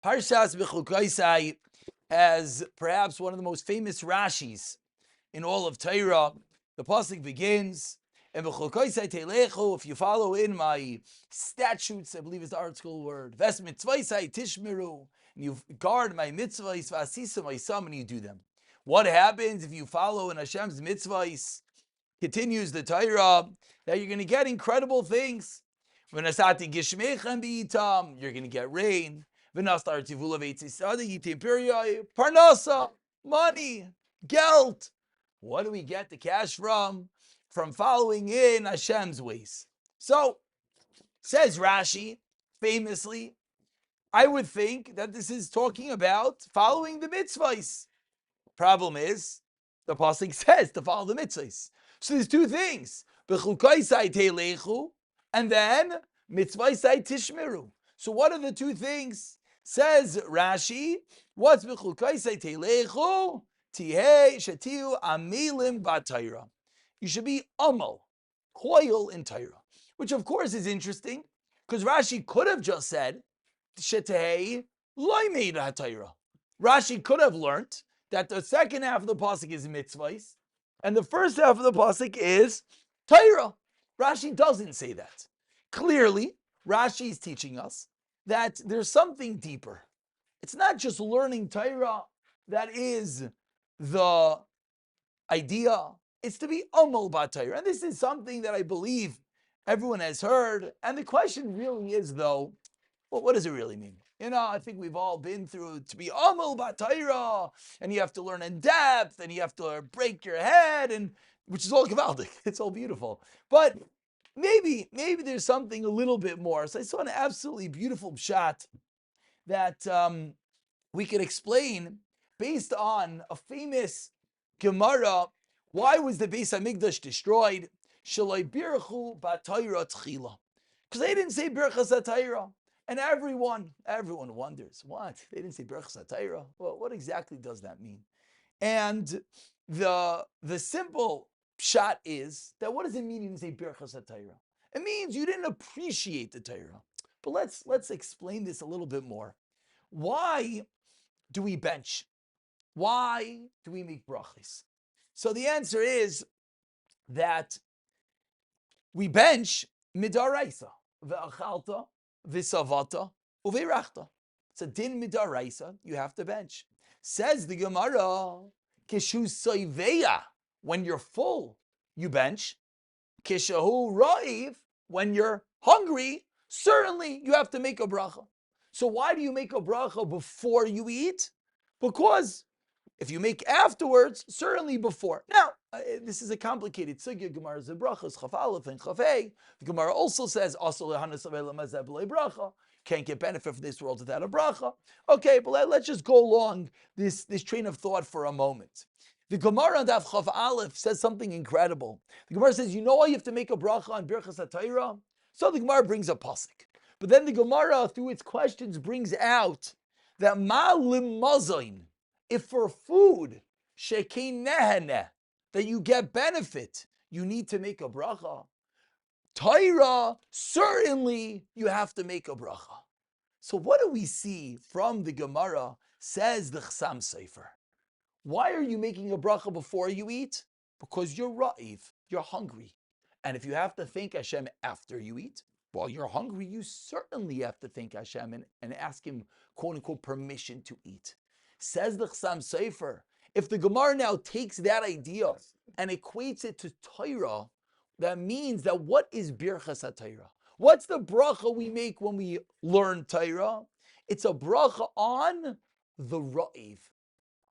Parshas Bechukosai has perhaps one of the most famous Rashis in all of Torah. The pasuk begins, and Bechukosai telechu. If you follow in my statutes, I believe is the art school word. Ves mitzvaisai tishmeru, and you guard my mitzvahs, vasisa my son, and you do them. What happens if you follow in Hashem's mitzvahs? Continues the Torah that you're going to get incredible things. You're going to get rain. Parnasa, money, geld. What do we get the cash from? From following in Hashem's ways. So, says Rashi, famously, I would think that this is talking about following the mitzvahs. Problem is, the pasuk says to follow the mitzvahs. So there's two things: b'chukaisai teilechu, and then mitzvaisai tishmeru. So what are the two things? Says Rashi, what's b'chukaisai teilechu? Tihei shetiu amilim b'Torah. You should be amal, coil in Torah, which of course is interesting because Rashi could have just said shetei loy meid ha'Torah. Rashi could have learned that the second half of the pasuk is mitzvahs, and the first half of the pasuk is Torah. Rashi doesn't say that. Clearly, Rashi is teaching us that there's something deeper. It's not just learning Torah that is the idea. It's to be amal b'Torah, and this is something that I believe everyone has heard. And the question really is, though, well, what does it really mean? I think we've all been through to be Amul B'Torah, and you have to learn in depth, and you have to break your head, and which is all Gavaldic. It's all beautiful. But maybe there's something a little bit more. So I saw an absolutely beautiful shot that we could explain based on a famous Gemara. Why was the Beis Hamikdash destroyed? Shaloi birchu b'Torah tchila. Because they didn't say Birchas HaTorah. And everyone wonders, what? They didn't say Birchas HaTorah? Well, what exactly does that mean? And the simple shot is that what does it mean you didn't say Birchas HaTorah? It means you didn't appreciate the Torah. But let's explain this a little bit more. Why do we bench? Why do we make brachas? So the answer is that we bench midaraisa, ve'achalta, v'savata, uveirachta. It's a din midaraisa, you have to bench. Says the Gemara, kishu soiveya, when you're full, you bench. Kishahu ra'iv, when you're hungry, certainly you have to make a bracha. So why do you make a bracha before you eat? Because if you make afterwards, certainly before. Now, this is a complicated sugya. Gemara zebrachas chaf aleph and chaf hey. The Gemara also says also bracha. Can't get benefit from this world without a bracha. Okay, but let's just go along this train of thought for a moment. The Gemara on Daf Chaf Aleph says something incredible. The Gemara says, you know why you have to make a bracha on Birchas HaTorah? So the Gemara brings a pasuk. But then the Gemara, through its questions, brings out that ma limazayin, if for food, shekein nehene, that you get benefit, you need to make a bracha. Torah, certainly you have to make a bracha. So what do we see from the Gemara, says the Chassam Sofer? Why are you making a bracha before you eat? Because you're ra'iv, you're hungry. And if you have to thank Hashem after you eat, while you're hungry, you certainly have to thank Hashem and ask Him, quote unquote, permission to eat. Says the Chassam Sofer, if the Gemara now takes that idea and equates it to Torah, that means that what is Birchas HaTorah? What's the bracha we make when we learn Torah? It's a bracha on the ra'iv,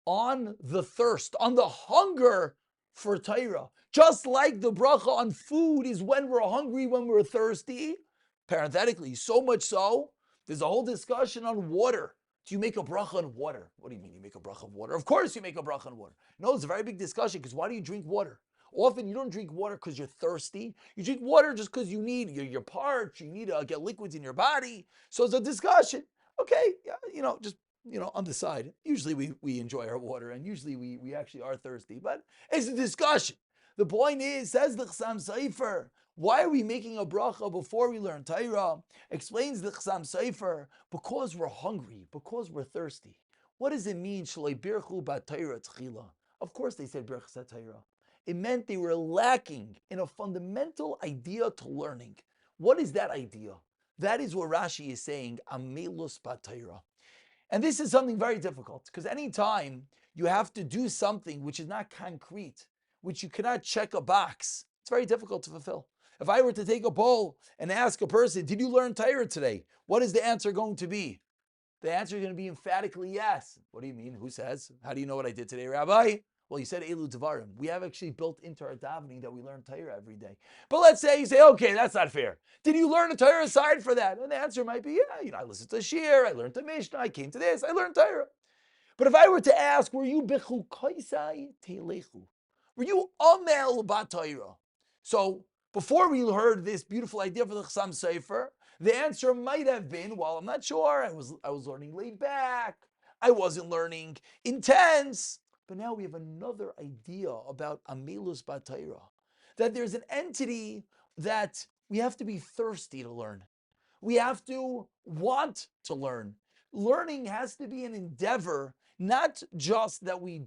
on the thirst, on the hunger for Torah. Just like the bracha on food is when we're hungry, when we're thirsty. Parenthetically, so much so, there's a whole discussion on water. Do you make a bracha on water? What do you mean you make a bracha on water? Of course you make a bracha on water. No, it's a very big discussion because why do you drink water? Often you don't drink water because you're thirsty. You drink water just because you're parched, you need to get liquids in your body. So it's a discussion. Okay, just on the side. Usually we enjoy our water and usually we actually are thirsty, but it's a discussion. The point is, says the Chassam Sofer, Why are we making a bracha before we learn Torah? Explains the Chassam Sofer, because we're hungry, because we're thirsty. What does it mean, Shalei birchu bat Torah tchila? Of course they said birchas Torah. It meant they were lacking in a fundamental idea to learning. What is that idea? That is what Rashi is saying, amelus bat Torah. And this is something very difficult, because anytime you have to do something which is not concrete, which you cannot check a box, it's very difficult to fulfill. If I were to take a poll and ask a person, did you learn Torah today? What is the answer going to be? The answer is going to be emphatically yes. What do you mean? Who says? How do you know what I did today, Rabbi? Well, you said Elu Devarim. We have actually built into our davening that we learn Torah every day. But let's say you say, okay, that's not fair. Did you learn a Torah aside for that? And the answer might be, yeah, I listened to Shir, I learned the Mishnah, I came to this, I learned Torah. But if I were to ask, were you Bechukosai Telechu? Were you Amel Bat Torah? So before we heard this beautiful idea for the Chassam Sofer, the answer might have been, well, I'm not sure. I was learning laid back. I wasn't learning intense. But now we have another idea about Amelus Bat Torah, that there's an entity that we have to be thirsty to learn. We have to want to learn. Learning has to be an endeavor, not just that we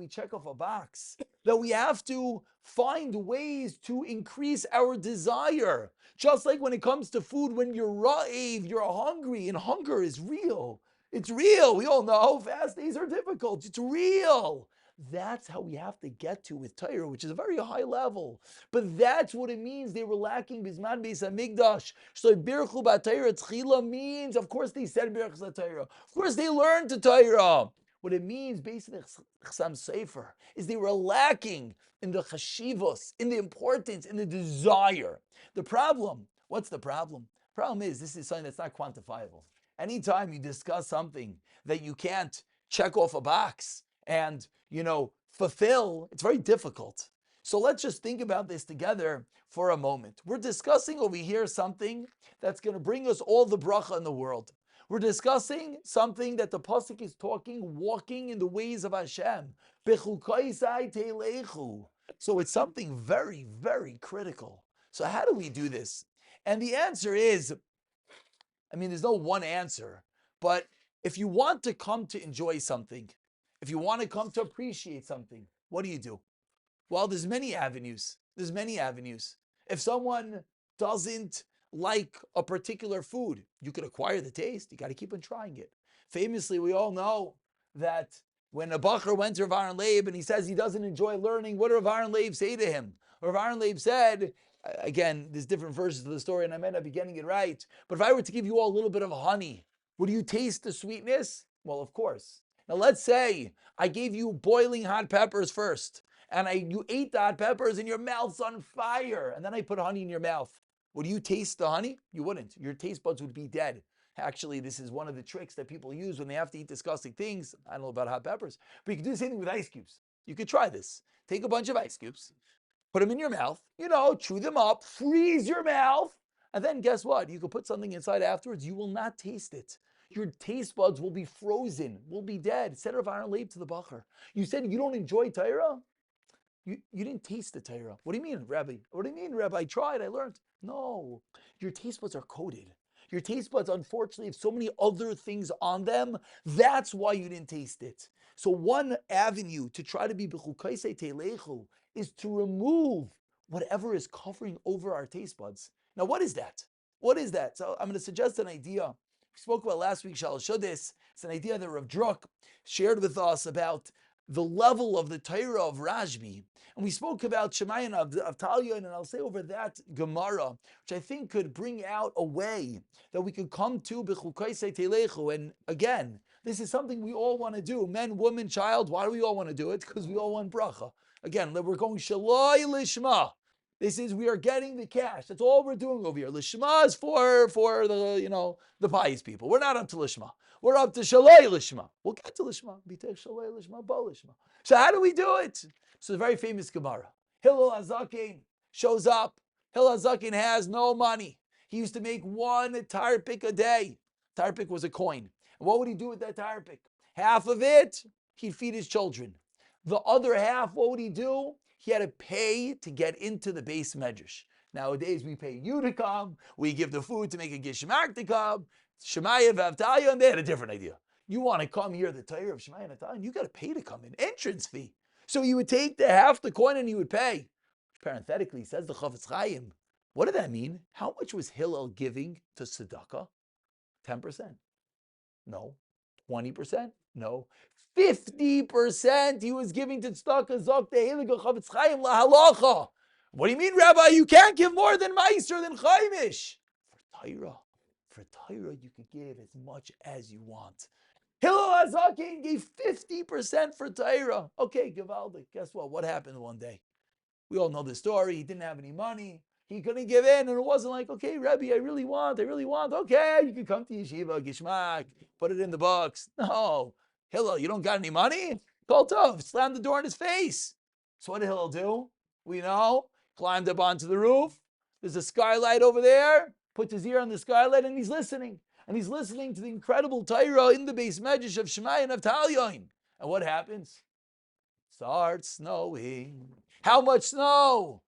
check off a box, that we have to find ways to increase our desire. Just like when it comes to food, when you're ra'av, you're hungry, and hunger is real. It's real. We all know fast days are difficult. It's real. That's how we have to get to with Torah, which is a very high level. But that's what it means. They were lacking Bisman Beis Hamikdash. So Birchu B'Torah Tchila means, of course they said Birchas Torah. Of course they learned the Torah. What it means, based on the Chassam Sofer, is they were lacking in the chashivos, in the importance, in the desire. The problem, what's the problem? The problem is, this is something that's not quantifiable. Anytime you discuss something that you can't check off a box and, fulfill, it's very difficult. So let's just think about this together for a moment. We're discussing over here something that's going to bring us all the bracha in the world. We're discussing something that the pasuk is talking, walking in the ways of Hashem. Bechukosai telechu. So it's something very, very critical. So how do we do this? And the answer is, there's no one answer, but if you want to come to enjoy something, if you want to come to appreciate something, what do? Well, there's many avenues. If someone doesn't like a particular food, you could acquire the taste. You got to keep on trying it. Famously, we all know that when a bacher went to Rav Aaron Leib and he says he doesn't enjoy learning, what did Rav Aaron Leib say to him? Rav Aaron Leib said, again, there's different versions of the story and I might not be getting it right, but if I were to give you all a little bit of honey, would you taste the sweetness? Well, of course. Now let's say I gave you boiling hot peppers first, and you ate the hot peppers and your mouth's on fire, and then I put honey in your mouth. Would you taste the honey? You wouldn't. Your taste buds would be dead. Actually, this is one of the tricks that people use when they have to eat disgusting things. I don't know about hot peppers, but you can do the same thing with ice cubes. You could try this. Take a bunch of ice cubes, put them in your mouth, chew them up, freeze your mouth, and then guess what? You can put something inside afterwards. You will not taste it. Your taste buds will be frozen, will be dead. Said Rav Aaron Leib to the bacher. You said you don't enjoy Torah? You didn't taste the Torah. What do you mean, Rabbi? What do you mean, Rabbi? I tried, I learned. No, your taste buds are coated. Your taste buds, unfortunately, have so many other things on them. That's why you didn't taste it. So one avenue to try to be b'chukosai telechu is to remove whatever is covering over our taste buds. Now, what is that? So I'm going to suggest an idea. We spoke about last week, Shalosh Shodis. It's an idea that Rav Druk shared with us about the level of the Torah of Rashbi. And we spoke about Shemayan of Talia, and I'll say over that Gemara, which I think could bring out a way that we could come to Bechukosai Telechu. And again, this is something we all want to do. Men, woman, child. Why do we all want to do it? Because we all want bracha. Again, we're going Shaloi Lishma. This is, we are getting the cash. That's all we're doing over here. Lishma is for the, the pious people. We're not up to Lishma. We're up to Shaloi Lishma. We'll get to Lishma. B'tech Shaloi Lishma, Bo Lishma. So how do we do it? So the very famous Gemara. Hillel HaZaken shows up. Hillel HaZaken has no money. He used to make one tarpik a day. Tarpik was a coin. And what would he do with that tarpik? Half of it, he'd feed his children. The other half, what would he do? He had to pay to get into the base medrash. Nowadays, we pay you to come. We give the food to make a gishmak to come. Shemaya v'avtalya, and they had a different idea. You want to come here, the Torah of Shemaya and Avtalya, you got to pay to come in, entrance fee. So you would take the half the coin and you would pay. Parenthetically, says the Chafetz Chaim. What did that mean? How much was Hillel giving to tzedakah? 10%? No. 20%? No. 50% he was giving to tzedakah. Zok te'elige Chafetz Chaim lahalacha. What do you mean, Rabbi? You can't give more than Meiser, than Chaimish. For Torah, you could give as much as you want. Hillel HaZaken gave 50% for Torah. Okay, Givaldik. Guess what? What happened one day? We all know the story. He didn't have any money. He couldn't give in, and it wasn't like, okay, Rebbe, I really want. Okay, you can come to yeshiva, gishmak, put it in the books. No, Hillel, you don't got any money? Call Tov, slam the door in his face. So what did Hillel do? We know, climbed up onto the roof. There's a skylight over there. Puts his ear on the skylight, and he's listening. And he's listening to the incredible Torah in the base medrash of Shemai and Avtalyon. And what happens? Starts snowing. How much snow?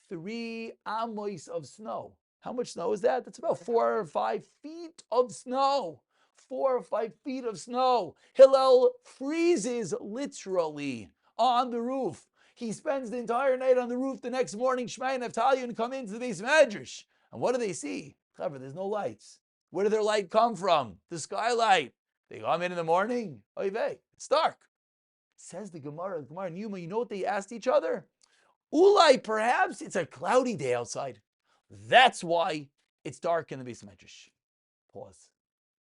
3 amos of snow. How much snow is that? That's about 4 or 5 feet of snow. 4 or 5 feet of snow. Hillel freezes literally on the roof. He spends the entire night on the roof. The next morning, Shmai and Avtalyon come into the base medrash. And what do they see? Clever, there's no lights. Where did their light come from? The skylight. They come in the morning. Oy vey, it's dark. Says the Gemara and Yuma, you know what they asked each other? Ulai, perhaps it's a cloudy day outside. That's why it's dark in the base medrash. Pause.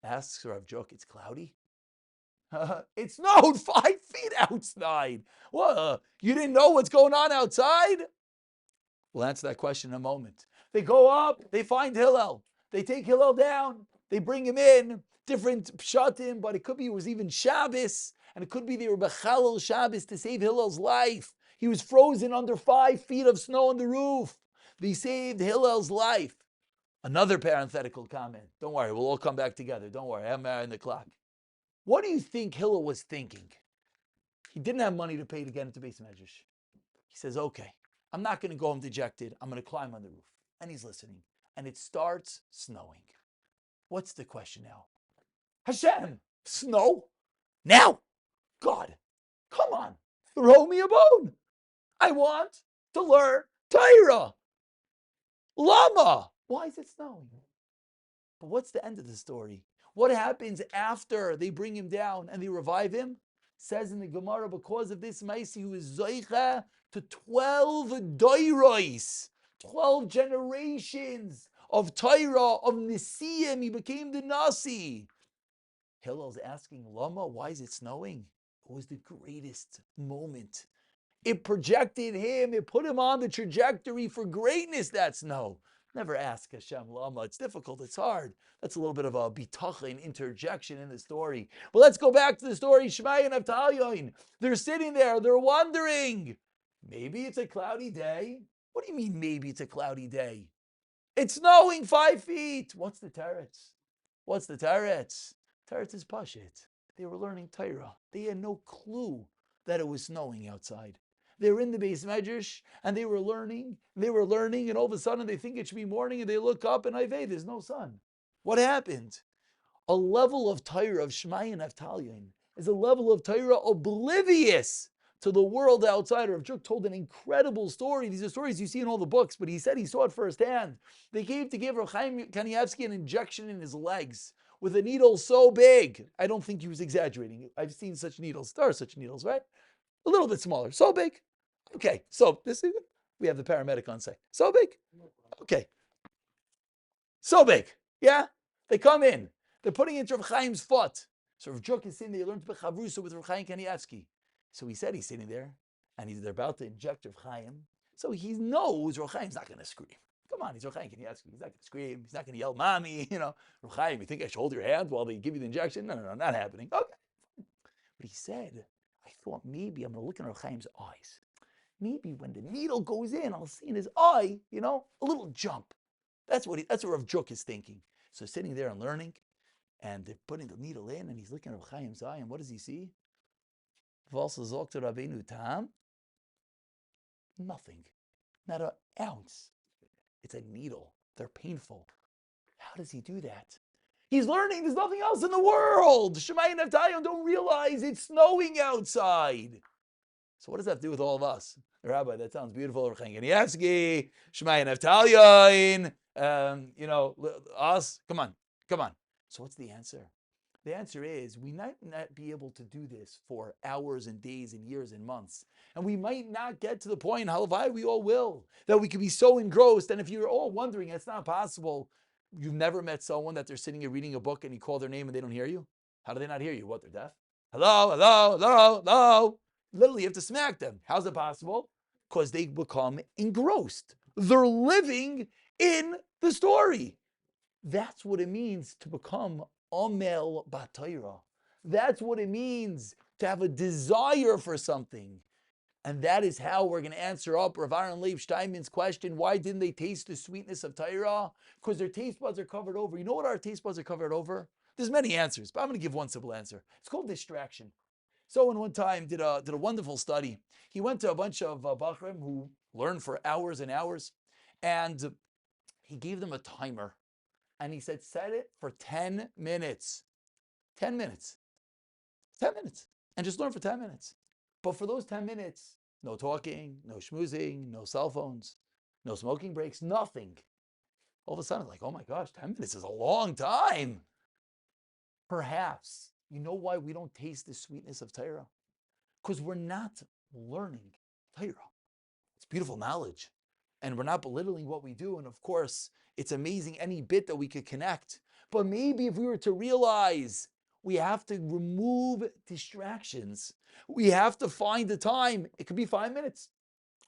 Asks Rav Juk, it's cloudy? It snowed 5 feet outside. What? You didn't know what's going on outside? We'll answer that question in a moment. They go up, they find Hillel. They take Hillel down, they bring him in, different pshatim, but it could be it was even Shabbos, and it could be they were Bechalel Shabbos to save Hillel's life. He was frozen under 5 feet of snow on the roof. They saved Hillel's life. Another parenthetical comment. Don't worry, we'll all come back together. Don't worry, I'm in the clock. What do you think Hillel was thinking? He didn't have money to pay to get into base medrash. He says, okay, I'm not going to go home dejected. I'm going to climb on the roof. And he's listening. And it starts snowing. What's the question now? Hashem, snow? Now? God, come on, throw me a bone. I want to learn Torah. Lama. Why is it snowing? But what's the end of the story? What happens after they bring him down and they revive him? Says in the Gemara, because of this Maisi, he was Zoicha to 12 doiros, 12 generations of Torah, of Nisiyim. He became the Nasi. Hillel's asking, Lama, why is it snowing? It was the greatest moment. It projected him. It put him on the trajectory for greatness, that snow. Never ask Hashem Lama. It's difficult. It's hard. That's a little bit of a bitachon interjection in the story. But let's go back to the story. Shmai and Avtalyon. They're sitting there. They're wondering. Maybe it's a cloudy day. What do you mean maybe it's a cloudy day? It's snowing 5 feet. What's the teretz? What's the teretz? Teretz is pashit. They were learning Torah. They had no clue that it was snowing outside. They were in the base medrash and they were learning, and all of a sudden they think it should be morning and they look up and there's no sun. What happened? A level of Torah of Shmai and Avtalyon is a level of Torah oblivious to the world outside. Rav Juk told an incredible story. These are stories you see in all the books, but he said he saw it firsthand. They came to give Rav Chaim Kanievsky an injection in his legs with a needle so big. I don't think he was exaggerating. I've seen such needles. There are such needles, right? A little bit smaller. So big. Okay, so we have the paramedic on site. So big? Okay. So big. Yeah? They come in. They're putting it into Rav Chaim's foot. So Rav Juk is sitting there. He learned to be chavrusa with Rav Chaim Kanievsky. So he said he's sitting there, and they're about to inject Rav Chaim. So he knows Rav Chaim's not going to scream. Come on, he's Rav Chaim Kanievsky. He's not going to scream. He's not going to yell, "Mommy," Rav Chaim, you think I should hold your hand while they give you the injection? No, not happening. Okay. But he said, I thought maybe I'm going to look in Rav Chaim's eyes. Maybe when the needle goes in, I'll see in his eye, a little jump. That's what Rav Juk is thinking. So sitting there and learning, and they're putting the needle in, and he's looking at Rav Chaim's eye, and what does he see? Nothing. Not an ounce. It's a needle. They're painful. How does he do that? He's learning there's nothing else in the world. Shemai and Naphtali don't realize it's snowing outside. So what does that have to do with all of us? Rabbi, that sounds beautiful. Shemai and Naphtali, us. Come on. So what's the answer? The answer is we might not be able to do this for hours and days and years and months. And we might not get to the point, halavai, we all will, that we could be so engrossed. And if you're all wondering, it's not possible, you've never met someone that they're sitting here reading a book and you call their name and they don't hear you? How do they not hear you? What, they're deaf? Hello. Literally, you have to smack them. How's it possible? Because they become engrossed. They're living in the story. That's what it means to become Omel Batayra. That's what it means to have a desire for something. And that is how we're going to answer up Rav Aaron Leib Steinman's question, why didn't they taste the sweetness of Torah? Because their taste buds are covered over. You know what our taste buds are covered over? There's many answers, but I'm going to give one simple answer. It's called distraction. Someone one time did a wonderful study. He went to a bunch of Bachrim who learned for hours and hours, and he gave them a timer. And he said, set it for 10 minutes. 10 minutes. 10 minutes. And just learn for 10 minutes. But for those 10 minutes, no talking, no schmoozing, no cell phones, no smoking breaks, nothing. All of a sudden, like, oh my gosh, 10 minutes is a long time. Perhaps, you know why we don't taste the sweetness of Torah? Because we're not learning Torah. It's beautiful knowledge. And we're not belittling what we do. And of course, it's amazing any bit that we could connect. But maybe if we were to realize we have to remove distractions, we have to find the time. It could be 5 minutes.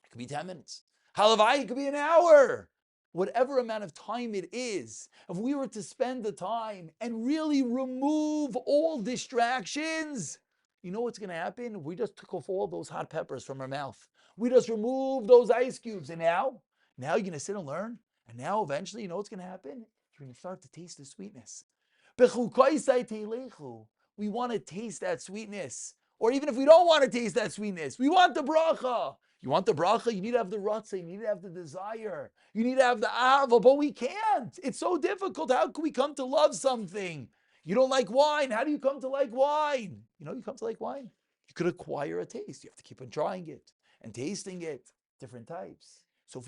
It could be 10 minutes. Halavai, it could be an hour. Whatever amount of time it is, if we were to spend the time and really remove all distractions, you know what's going to happen? We just took off all those hot peppers from our mouth. We just removed those ice cubes. And now you're going to sit and learn. And now eventually, you know what's going to happen? You're going to start to taste the sweetness. Bechukosai. We want to taste that sweetness. Or even if we don't want to taste that sweetness, we want the bracha. You want the bracha? You need to have the ratzah. You need to have the desire. You need to have the ava, but we can't. It's so difficult. How can we come to love something? You don't like wine. How do you come to like wine? You come to like wine. You could acquire a taste. You have to keep on trying it and tasting it, different types. So if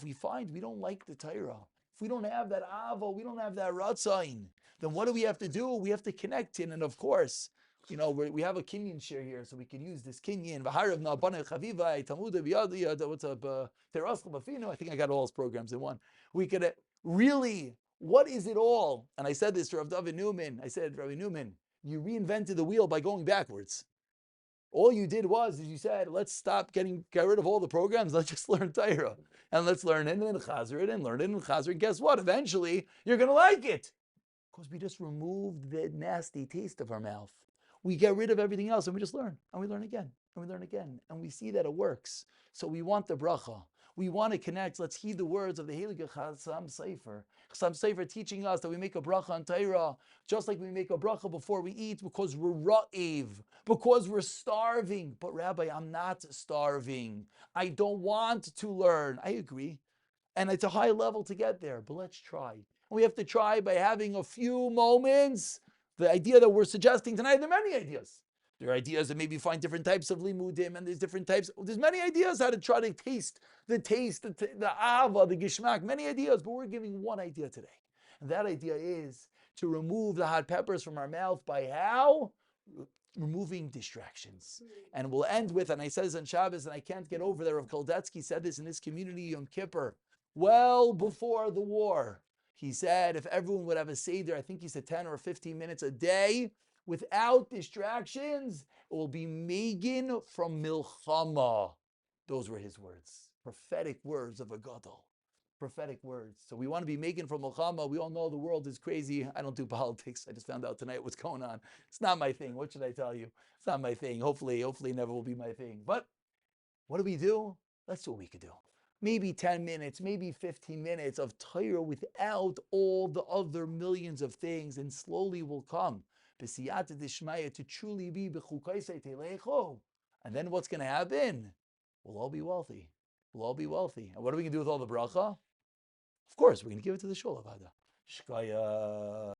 we find we don't like the Torah, if we don't have that ava, we don't have that ratzain, then what do we have to do? We have to connect in, and of course, we have a kinyan share here, so we can use this kinyan. I think I got all those programs in one. We could really, what is it all? And I said this to Rav David Newman. I said, Rabbi Newman, you reinvented the wheel by going backwards. All you did was, as you said, let's get rid of all the programs. Let's just learn Torah. And let's learn it and chazer it and learn it and chazer it. Guess what? Eventually, you're going to like it. Because we just removed the nasty taste of our mouth. We get rid of everything else and we just learn. And we learn again. And we learn again. And we see that it works. So we want the bracha. We want to connect. Let's heed the words of the Heilige Chassam Sefer. Chassam Sefer teaching us that we make a bracha on Torah, just like we make a bracha before we eat, because we're ra'iv, because we're starving. But Rabbi, I'm not starving. I don't want to learn. I agree. And it's a high level to get there, but let's try. And we have to try by having a few moments. The idea that we're suggesting tonight, there are many ideas. There are ideas that maybe find different types of limudim, and there's different types. There's many ideas how to try to taste, the ava, the gishmak, many ideas, but we're giving one idea today. And that idea is to remove the hot peppers from our mouth by how? Removing distractions. And we'll end with, and I said this on Shabbos, and I can't get over there, Rav Koldetsky said this in his community, Yom Kippur, well before the war. He said if everyone would have a Seder, I think he said 10 or 15 minutes a day, without distractions, it will be Megan from Milchama. Those were his words. Prophetic words of a Gadol. Prophetic words. So we want to be Megan from Milchama. We all know the world is crazy. I don't do politics. I just found out tonight what's going on. It's not my thing. What should I tell you? It's not my thing. Hopefully never will be my thing. But what do? Let's see what we could do. Maybe 10 minutes, maybe 15 minutes of Torah without all the other millions of things, and slowly will come. B'siyata d'shmaya, to truly be b'chukosai telecho. And then what's going to happen? We'll all be wealthy. We'll all be wealthy. And what are we going to do with all the bracha? Of course, we're going to give it to the shul, Avada. Shkaya.